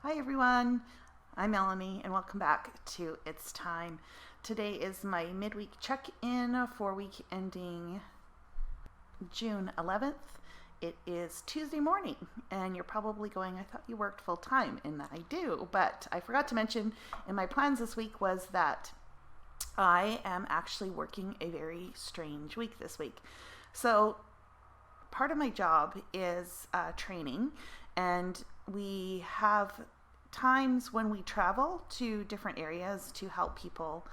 Hi everyone, I'm Melanie and welcome back to It's Time. Today is my midweek check-in for week ending June 11th. It is Tuesday morning and you're probably going, I thought you worked full time, and I do, but I forgot to mention in my plans this week was that I am actually working a very strange week this week. So part of my job is training, and we have times when we travel to different areas to help people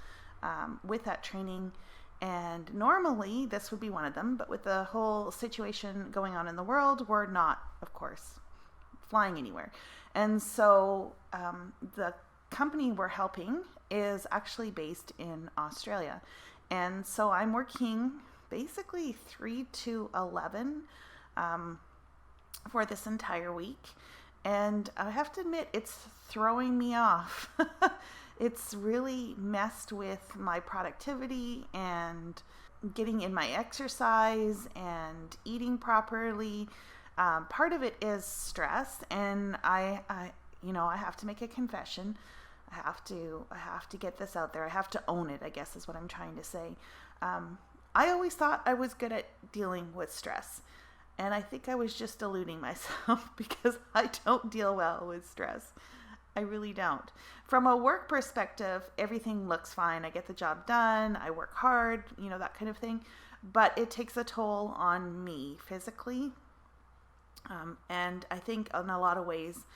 with that training. And normally this would be one of them, but with the whole situation going on in the world, we're not, of course, flying anywhere. And so the company we're helping is actually based in Australia. And so I'm working basically 3 to 11 for this entire week. And I have to admit, it's throwing me off. It's really messed with my productivity and getting in my exercise and eating properly. Part of it is stress, and I have to make a confession. I have to get this out there. I have to own it, I guess is what I'm trying to say. I always thought I was good at dealing with stress. And I think I was just deluding myself because I don't deal well with stress. I really don't. From a work perspective, everything looks fine. I get the job done. I work hard, that kind of thing. But it takes a toll on me physically. And I think in a lot of ways,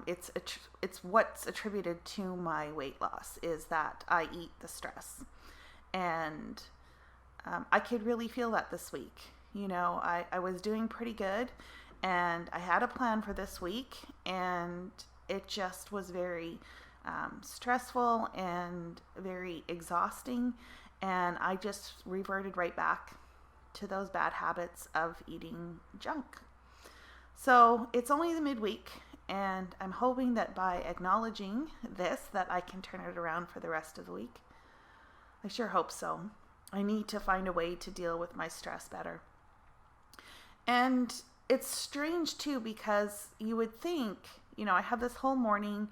it's what's attributed to my weight loss is that I eat the stress. And I could really feel that this week. I was doing pretty good, and I had a plan for this week, and it just was very stressful and very exhausting, and I just reverted right back to those bad habits of eating junk. So it's only the midweek, and I'm hoping that by acknowledging this, that I can turn it around for the rest of the week. I sure hope so. I need to find a way to deal with my stress better. And it's strange too, because you would think, I have this whole morning,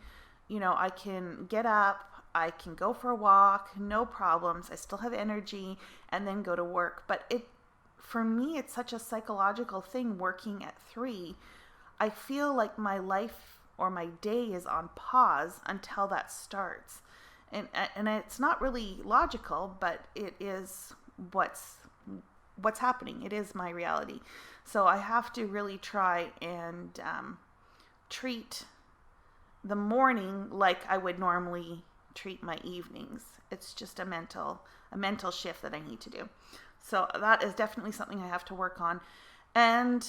I can get up, I can go for a walk, no problems. I still have energy, and then go to work. But for me, it's such a psychological thing working at 3. I feel like my life or my day is on pause until that starts. And it's not really logical, but it is what's happening. It is my reality. So I have to really try and treat the morning like I would normally treat my evenings. It's just a mental shift that I need to do. So that is definitely something I have to work on. And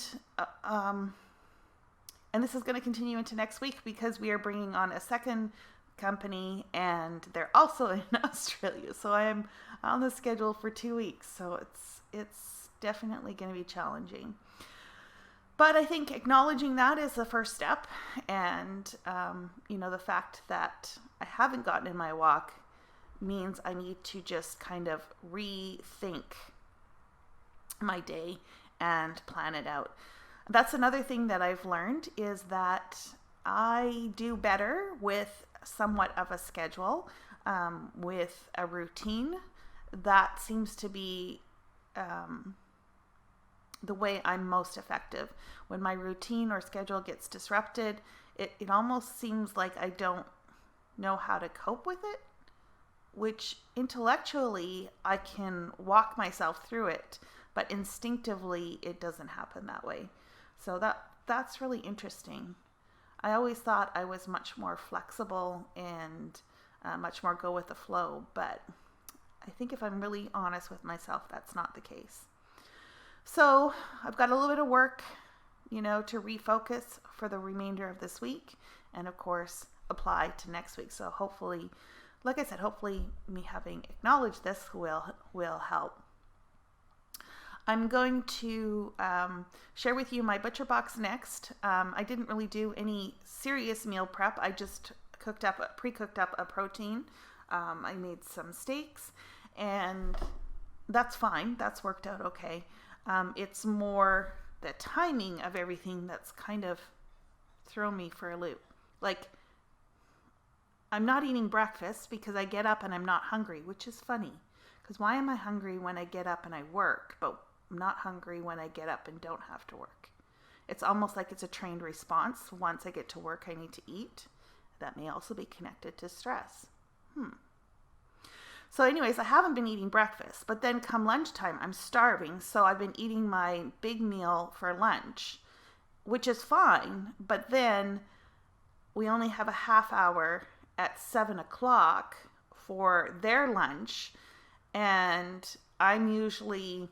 this is going to continue into next week because we are bringing on a second company, and they're also in Australia. So I am on the schedule for 2 weeks. So it's definitely going to be challenging. But I think acknowledging that is the first step. And, the fact that I haven't gotten in my walk means I need to just kind of rethink my day and plan it out. That's another thing that I've learned, is that I do better with somewhat of a schedule, with a routine. That seems to be the way I'm most effective. When my routine or schedule gets disrupted, it almost seems like I don't know how to cope with it, which intellectually I can walk myself through it, but instinctively it doesn't happen that way. So that's really interesting. I always thought I was much more flexible and much more go with the flow, but I think if I'm really honest with myself, that's not the case. So I've got a little bit of work, to refocus for the remainder of this week, and of course apply to next week. So hopefully, like I said, hopefully me having acknowledged this will help. I'm going to share with you my butcher box next. I didn't really do any serious meal prep. I just pre-cooked up a protein. I made some steaks, and that's fine. That's worked out okay. It's more the timing of everything that's kind of thrown me for a loop. Like, I'm not eating breakfast because I get up and I'm not hungry, which is funny. Because why am I hungry when I get up and I work, but I'm not hungry when I get up and don't have to work? It's almost like it's a trained response. Once I get to work, I need to eat. That may also be connected to stress. So anyways, I haven't been eating breakfast, but then come lunchtime, I'm starving. So I've been eating my big meal for lunch, which is fine. But then we only have a half hour at 7 o'clock for their lunch. And I'm usually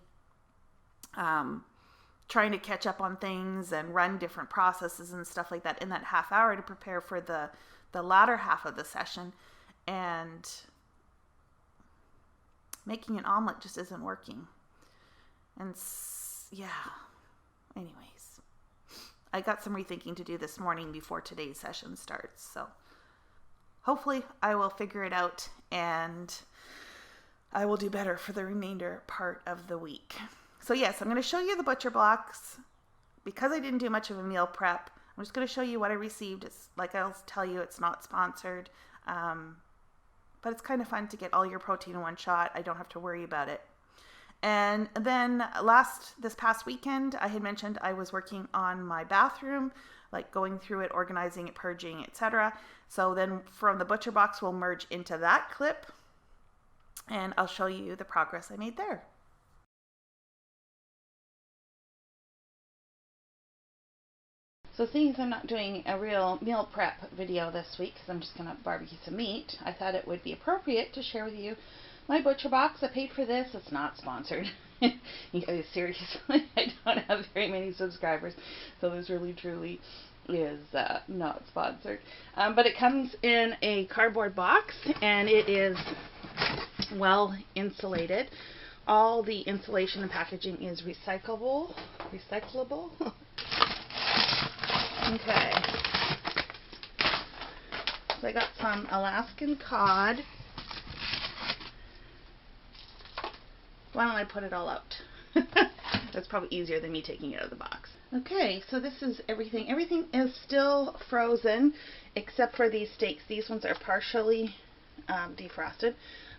trying to catch up on things and run different processes and stuff like that in that half hour to prepare for the latter half of the session. And making an omelet just isn't working. And yeah, anyways, I got some rethinking to do this morning before today's session starts. So hopefully I will figure it out and I will do better for the remainder part of the week. So yes, I'm going to show you the butcher blocks. Because I didn't do much of a meal prep, I'm just going to show you what I received. It's like I'll tell you, it's not sponsored. But it's kind of fun to get all your protein in one shot. I don't have to worry about it. And then this past weekend, I had mentioned I was working on my bathroom, like going through it, organizing it, purging, etc. So then from the butcher box, we'll merge into that clip and I'll show you the progress I made there. So seeing as I'm not doing a real meal prep video this week, because I'm just going to barbecue some meat, I thought it would be appropriate to share with you my butcher box. I paid for this. It's not sponsored. You guys, seriously, I don't have very many subscribers, so this really truly is not sponsored. But it comes in a cardboard box, and it is well insulated. All the insulation and packaging is recyclable. Okay, so I got some Alaskan cod. Why don't I put it all out? That's probably easier than me taking it out of the box. Okay, so this is everything. Everything is still frozen except for these steaks. These ones are partially defrosted,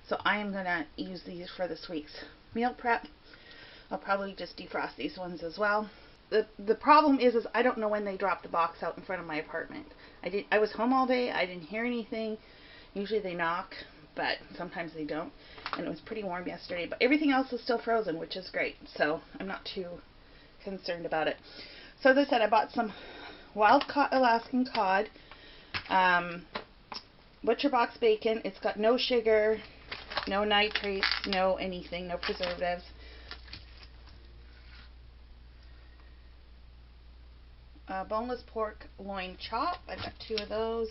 so I am going to use these for this week's meal prep. I'll probably just defrost these ones as well. The problem is I don't know when they dropped the box out in front of my apartment. I was home all day. I didn't hear anything. Usually they knock, but sometimes they don't. And it was pretty warm yesterday. But everything else is still frozen, which is great. So I'm not too concerned about it. So as I said, I bought some wild-caught Alaskan cod, butcher box bacon. It's got no sugar, no nitrates, no anything, no preservatives. Boneless pork loin chop. I've got 2 of those.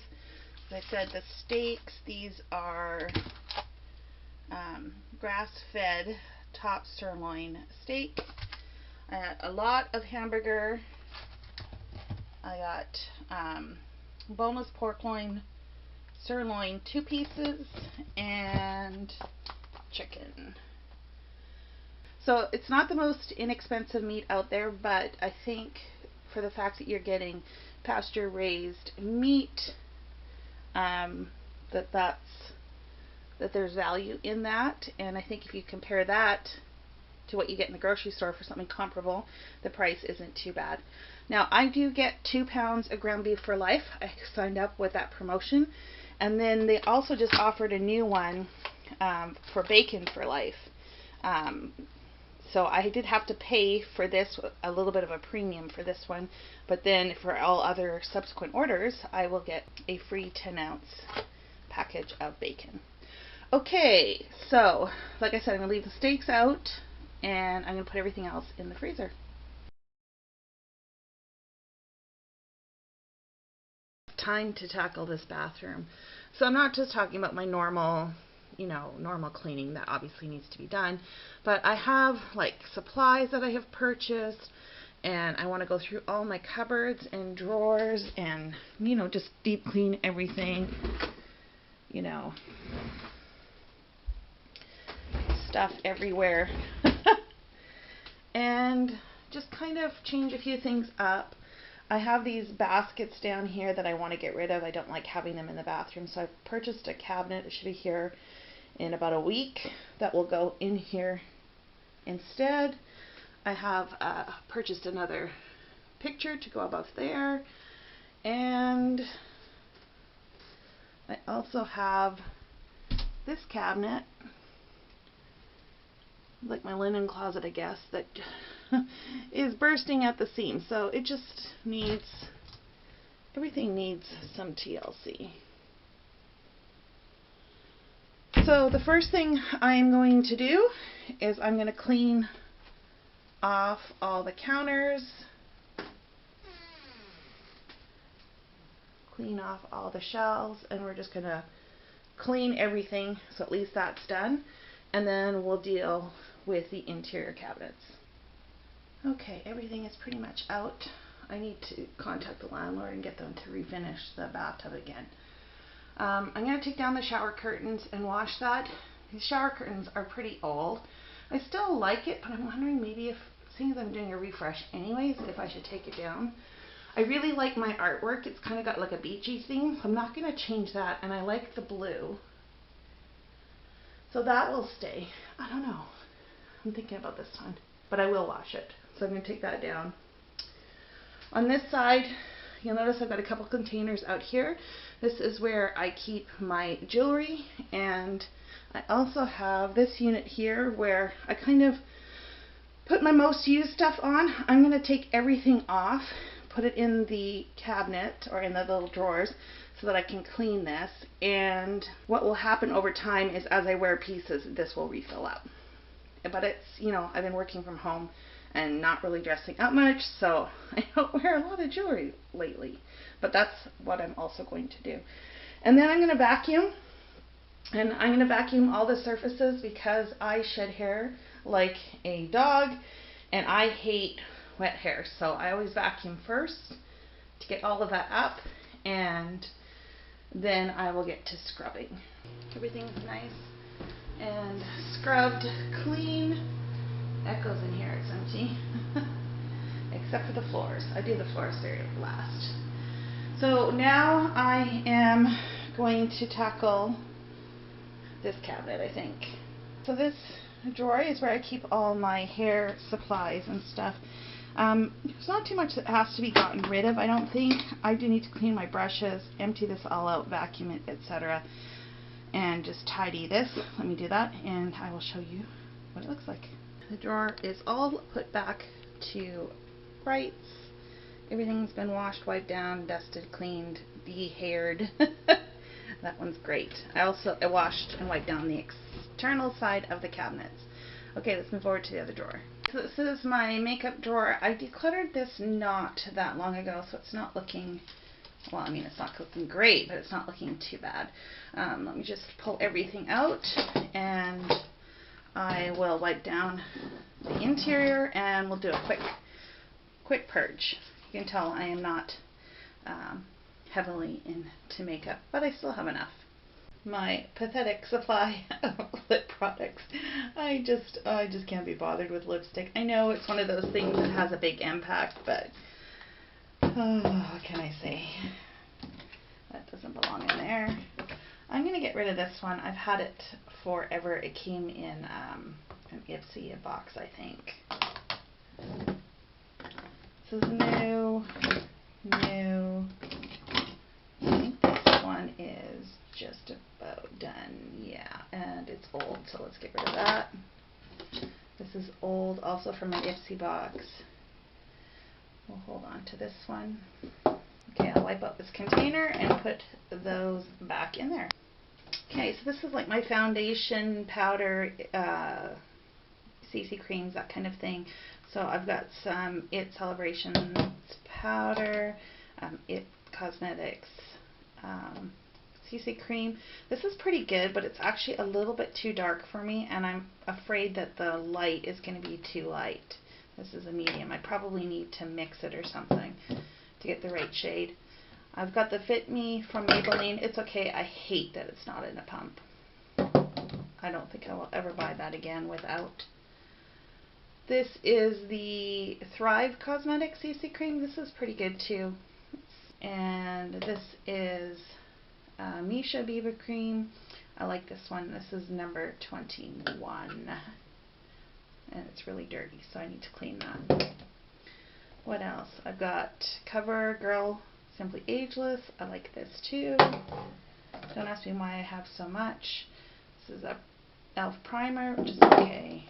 As I said, the steaks, these are grass-fed top sirloin steak. I got a lot of hamburger. I got boneless pork loin, sirloin 2 pieces, and chicken. So it's not the most inexpensive meat out there, but I think for the fact that you're getting pasture raised meat, that there's value in that. And I think if you compare that to what you get in the grocery store for something comparable, the price isn't too bad. Now I do get 2 pounds of ground beef for life. I signed up with that promotion, and then they also just offered a new one for bacon for life. So I did have to pay for this, a little bit of a premium for this one, but then for all other subsequent orders, I will get a free 10-ounce package of bacon. Okay, so like I said, I'm going to leave the steaks out, and I'm going to put everything else in the freezer. Time to tackle this bathroom. So I'm not just talking about my normal cleaning that obviously needs to be done, but I have like supplies that I have purchased, and I want to go through all my cupboards and drawers and just deep clean everything, stuff everywhere and just kind of change a few things up. I have these baskets down here that I want to get rid of. I don't like having them in the bathroom, so I've purchased a cabinet. It should be here in about a week. That will go in here instead. I have purchased another picture to go above there, and I also have this cabinet, like my linen closet, I guess, that is bursting at the seams. So it just needs, everything needs some TLC. So the first thing I'm going to do is I'm going to clean off all the counters, clean off all the shelves, and we're just going to clean everything, so at least that's done, and then we'll deal with the interior cabinets. Okay, everything is pretty much out. I need to contact the landlord and get them to refinish the bathtub again. I'm going to take down the shower curtains and wash that. These shower curtains are pretty old. I still like it, but I'm wondering maybe if, seeing as I'm doing a refresh anyways, if I should take it down. I really like my artwork. It's kind of got like a beachy theme, so I'm not going to change that, and I like the blue. So that will stay. I don't know. I'm thinking about this one, but I will wash it. So I'm going to take that down. On this side, you'll notice I've got a couple containers out here. This is where I keep my jewelry, and I also have this unit here where I kind of put my most used stuff on. I'm going to take everything off, put it in the cabinet or in the little drawers so that I can clean this, and what will happen over time is as I wear pieces, this will refill up. But it's, you know, I've been working from home and not really dressing up much, so I don't wear a lot of jewelry lately. But that's what I'm also going to do. And then I'm going to vacuum, and I'm going to vacuum all the surfaces because I shed hair like a dog, and I hate wet hair. So I always vacuum first to get all of that up, and then I will get to scrubbing. Everything's nice and scrubbed clean. Echoes in here, it's empty. Except for the floors. I do the floors very last. So now I am going to tackle this cabinet, I think. So this drawer is where I keep all my hair supplies and stuff. There's not too much that has to be gotten rid of, I don't think. I do need to clean my brushes, empty this all out, vacuum it, etc. and just tidy this. Let me do that, and I will show you what it looks like. The drawer is all put back to rights. Everything's been washed, wiped down, dusted, cleaned, de-haired. That one's great. I also washed and wiped down the external side of the cabinets. Okay, let's move over to the other drawer. So this is my makeup drawer. I decluttered this not that long ago, so it's not looking, well, I mean, it's not looking great, but it's not looking too bad. Let me just pull everything out, and I will wipe down the interior, and we'll do a quick purge. You can tell I am not heavily into makeup, but I still have enough. My pathetic supply of lip products. I just can't be bothered with lipstick. I know it's one of those things that has a big impact, but what can I say? That doesn't belong in there. I'm going to get rid of this one. I've had it forever. It came in an Ipsy box, I think. This is new. I think this one is just about done. Yeah, and it's old, so let's get rid of that. This is old, also from my Ipsy box. We'll hold on to this one. Okay, I'll wipe out this container and put those back in there. Okay, so this is like my foundation, powder, CC creams, that kind of thing. So I've got some It Celebrations powder, It Cosmetics CC cream. This is pretty good, but it's actually a little bit too dark for me, and I'm afraid that the light is going to be too light. This is a medium. I probably need to mix it or something to get the right shade. I've got the Fit Me from Maybelline. It's okay. I hate that it's not in a pump. I don't think I will ever buy that again without This is the Thrive Cosmetics CC cream. This is pretty good too. And this is Misha Beaver cream. I like this one. This is number 21. And it's really dirty, so I need to clean that. What else? I've got CoverGirl Simply Ageless. I like this too. Don't ask me why I have so much. This is a e.l.f. primer, which is okay.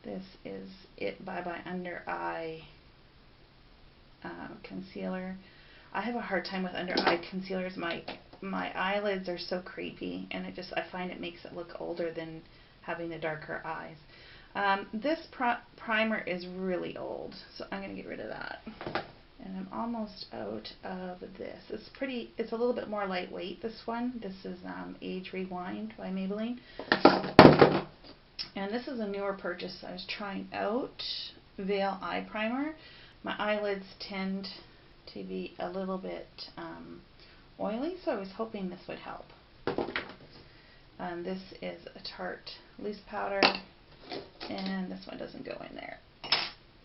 This is It Bye Bye Under Eye concealer. I have a hard time with under eye concealers. My eyelids are so creepy, and I find it makes it look older than having the darker eyes. This primer is really old, so I'm going to get rid of that. And I'm almost out of this. It's a little bit more lightweight, this one. This is Age Rewind by Maybelline. And this is a newer purchase I was trying out. Veil Eye Primer. My eyelids tend to be a little bit oily, so I was hoping this would help. This is a Tarte Loose Powder, and this one doesn't go in there.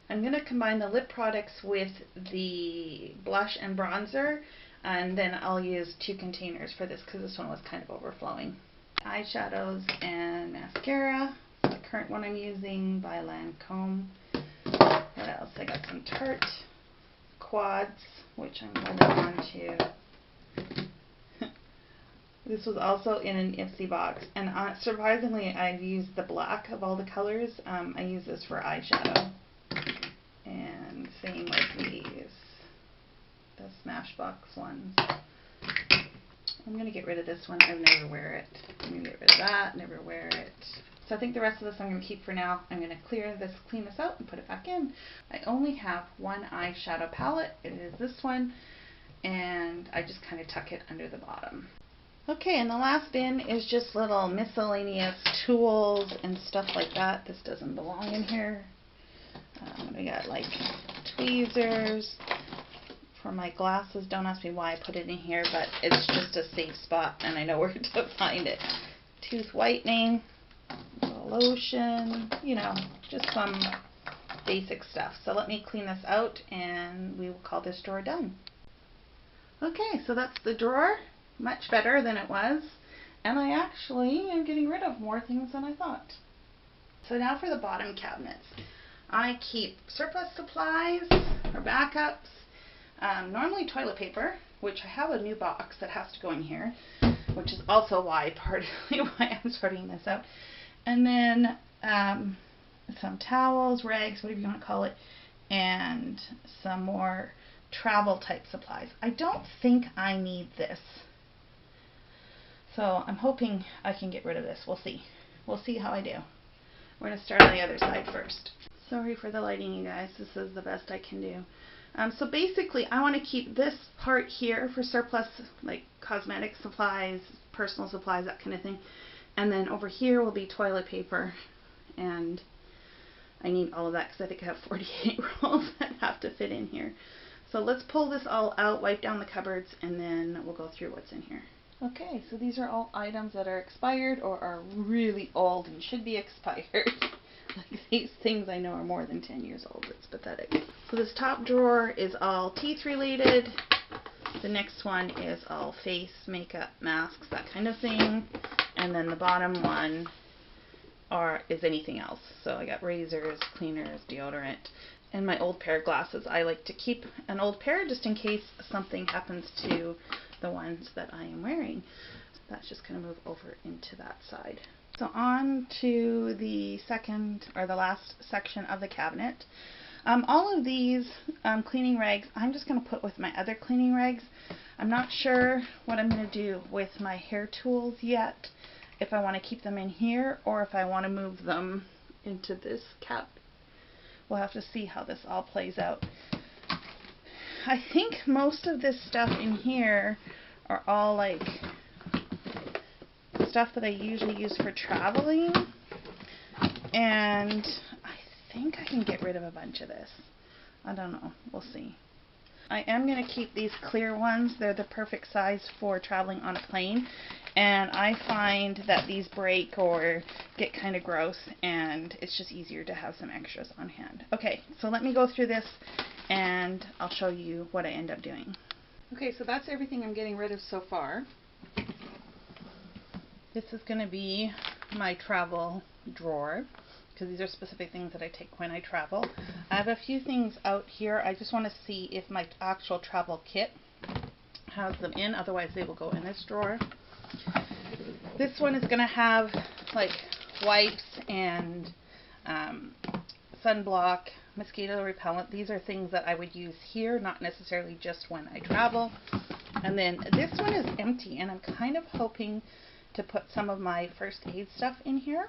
I'm going to combine the lip products with the blush and bronzer, and then I'll use 2 containers for this because this one was kind of overflowing. Eyeshadows and mascara. The current one I'm using by Lancome. What else? I got some Tarte Quads, which I'm holding on to. This was also in an Ipsy box, and surprisingly I've used the black of all the colors. I use this for eyeshadow. And same with these, the Smashbox ones. I'm going to get rid of this one. I never wear it. I'm going to get rid of that. Never wear it. So I think the rest of this I'm going to keep for now. I'm going to clean this out and put it back in. I only have one eyeshadow palette. It is this one, and I just kind of tuck it under the bottom. Okay, and the last bin is just little miscellaneous tools and stuff like that. This doesn't belong in here. We got like tweezers for my glasses. Don't ask me why I put it in here, but it's just a safe spot and I know where to find it. Tooth whitening, lotion, you know, just some basic stuff. So let me clean this out and we will call this drawer done. Okay, so that's the drawer. Much better than it was. And I actually am getting rid of more things than I thought. So now for the bottom cabinets. I keep surplus supplies or backups, normally toilet paper, which I have a new box that has to go in here, which is also partly why I'm sorting this out. And then some towels, rags, whatever you want to call it, and some more travel type supplies. I don't think I need this. So I'm hoping I can get rid of this. We'll see. We'll see how I do. We're going to start on the other side first. Sorry for the lighting, you guys. This is the best I can do. So basically, I want to keep this part here for surplus, like cosmetic supplies, personal supplies, that kind of thing. And then over here will be toilet paper. And I need all of that because I think I have 48 rolls that have to fit in here. So let's pull this all out, wipe down the cupboards, and then we'll go through what's in here. Okay, so these are all items that are expired or are really old and should be expired. Like these things I know are more than 10 years old. It's pathetic. So this top drawer is all teeth related. The next one is all face, makeup, masks, that kind of thing. And then the bottom one is anything else. So I got razors, cleaners, deodorant, and my old pair of glasses. I like to keep an old pair just in case something happens to the ones that I am wearing. That's just going to move over into that side. So on to the second or the last section of the cabinet. All of these cleaning rags I'm just going to put with my other cleaning rags. I'm not sure what I'm going to do with my hair tools yet, if I want to keep them in here or if I want to move them into this cabinet. We'll have to see how this all plays out. I think most of this stuff in here are all like stuff that I usually use for traveling, and I think I can get rid of a bunch of this. I don't know. We'll see. I am going to keep these clear ones. They're the perfect size for traveling on a plane. And I find that these break or get kind of gross, and it's just easier to have some extras on hand. Okay, so let me go through this and I'll show you what I end up doing. Okay, so that's everything I'm getting rid of so far. This is going to be my travel drawer, because these are specific things that I take when I travel. I have a few things out here. I just want to see if my actual travel kit has them in, otherwise they will go in this drawer. This one is going to have like wipes and sunblock, mosquito repellent. These are things that I would use here, not necessarily just when I travel. And then this one is empty, and I'm kind of hoping to put some of my first aid stuff in here.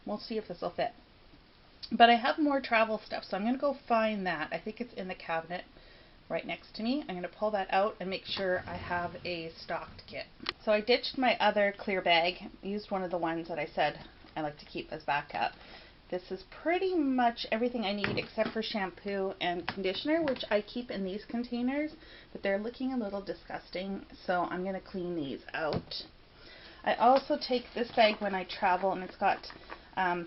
We'll see if this will fit. But I have more travel stuff, so I'm going to go find that. I think it's in the cabinet right next to me. I'm going to pull that out and make sure I have a stocked kit. So I ditched my other clear bag, used one of the ones that I said I like to keep as backup. This is pretty much everything I need except for shampoo and conditioner, which I keep in these containers, but they're looking a little disgusting, so I'm going to clean these out. I also take this bag when I travel, and it's got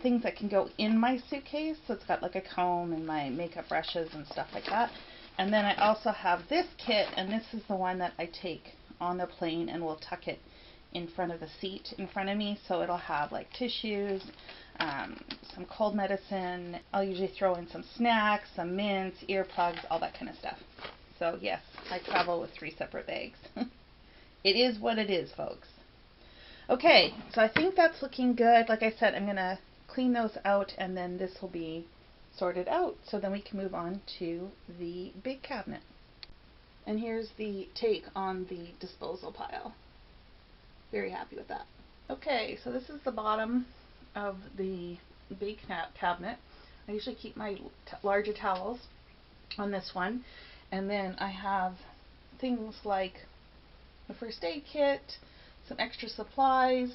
things that can go in my suitcase. So it's got like a comb and my makeup brushes and stuff like that. And then I also have this kit, and this is the one that I take on the plane, and will tuck it in front of the seat in front of me, so it'll have like tissues, some cold medicine. I'll usually throw in some snacks, some mints, earplugs, all that kind of stuff. So yes, I travel with 3 separate bags. It is what it is, folks. Okay, so I think that's looking good. Like I said, I'm going to clean those out, and then this will be sorted out, so then we can move on to the big cabinet. And here's the take on the disposal pile. Very happy with that. Okay, so this is the bottom of the big cabinet. I usually keep my larger towels on this one, and then I have things like the first aid kit, some extra supplies.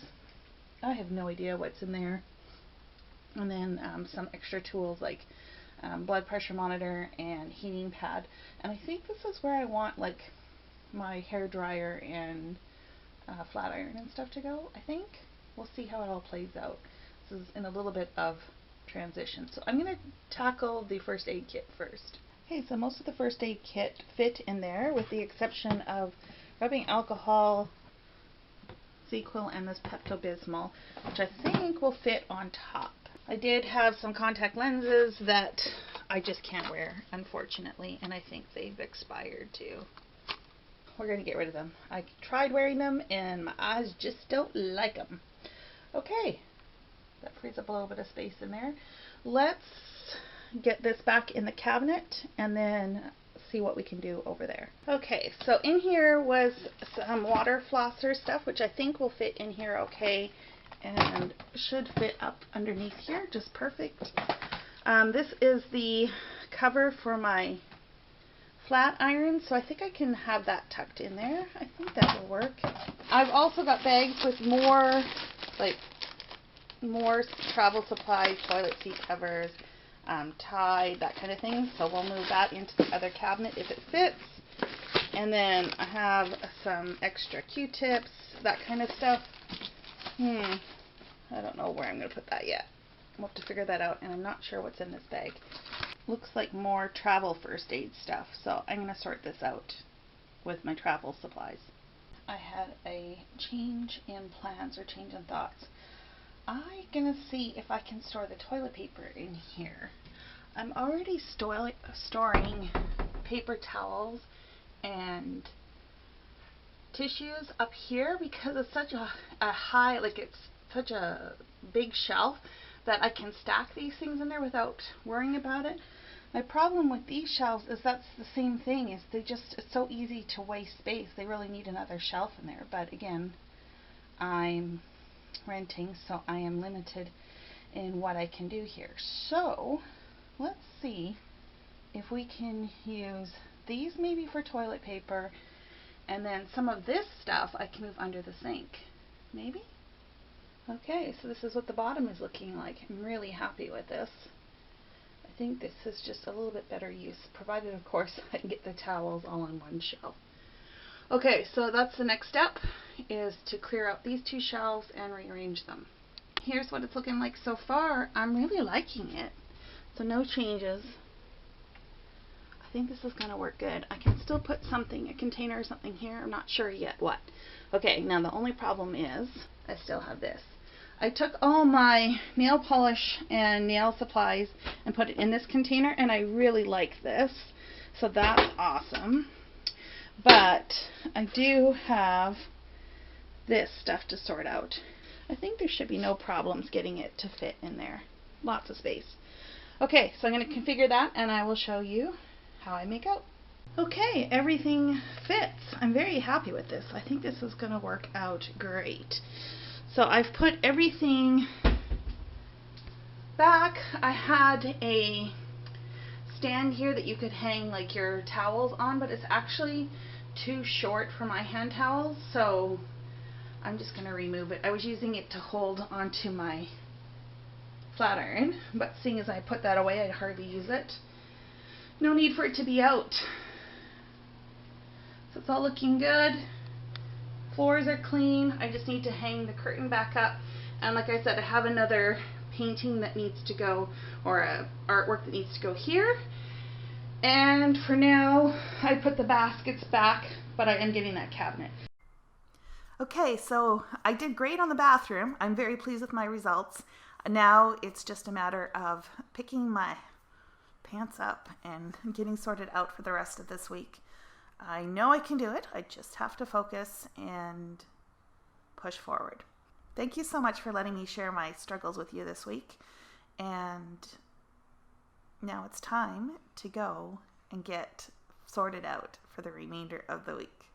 I have no idea what's in there. And then some extra tools like blood pressure monitor and heating pad. And I think this is where I want like my hair dryer and flat iron and stuff to go, I think. We'll see how it all plays out. This is in a little bit of transition. So I'm going to tackle the first aid kit first. Okay, so most of the first aid kit fit in there, with the exception of rubbing alcohol, ZzzQuil, and this Pepto-Bismol, which I think will fit on top. I did have some contact lenses that I just can't wear, unfortunately, and I think they've expired too. We're going to get rid of them. I tried wearing them and my eyes just don't like them. Okay, that frees up a little bit of space in there. Let's get this back in the cabinet and then see what we can do over there. Okay, so in here was some water flosser stuff, which I think will fit in here okay, and should fit up underneath here just perfect. This is the cover for my flat iron, so I think I can have that tucked in there. I think that will work. I've also got bags with more travel supplies, toilet seat covers, Tide, that kind of thing. So we'll move that into the other cabinet if it fits. And then I have some extra Q-tips, that kind of stuff. I don't know where I'm going to put that yet. We'll have to figure that out, and I'm not sure what's in this bag. Looks like more travel first aid stuff, so I'm going to sort this out with my travel supplies. I had a change in plans or change in thoughts. I'm going to see if I can store the toilet paper in here. I'm already storing paper towels and tissues up here because it's such a high, like it's such a big shelf that I can stack these things in there without worrying about it. My problem with these shelves is that's the same thing, is it's so easy to waste space. They really need another shelf in there, but again, I'm renting, so I am limited in what I can do here. So let's see if we can use these maybe for toilet paper, and then some of this stuff I can move under the sink, maybe? Okay, so this is what the bottom is looking like. I'm really happy with this. I think this is just a little bit better use, provided of course I can get the towels all on one shelf. Okay, so that's the next step, is to clear out these two shelves and rearrange them. Here's what it's looking like so far. I'm really liking it. So no changes. I think this is going to work good. I can still put something, a container or something here. I'm not sure yet what. Okay, now the only problem is I still have this. I took all my nail polish and nail supplies and put it in this container, and I really like this. So that's awesome. But I do have this stuff to sort out. I think there should be no problems getting it to fit in there. Lots of space. Okay, so I'm going to configure that and I will show you how I make out. Okay, everything fits. I'm very happy with this. I think this is going to work out great. So I've put everything back. I had a stand here that you could hang like your towels on, but it's actually too short for my hand towels, so I'm just going to remove it. I was using it to hold onto my flat iron, but seeing as I put that away, I'd hardly use it. No need for it to be out. So it's all looking good. Floors are clean. I just need to hang the curtain back up, and like I said, I have another painting that needs to go, or artwork that needs to go here. And for now, I put the baskets back, but I am getting that cabinet. Okay, so I did great on the bathroom. I'm very pleased with my results. Now it's just a matter of picking my pants up and getting sorted out for the rest of this week. I know I can do it. I just have to focus and push forward. Thank you so much for letting me share my struggles with you this week. And now it's time to go and get sorted out for the remainder of the week.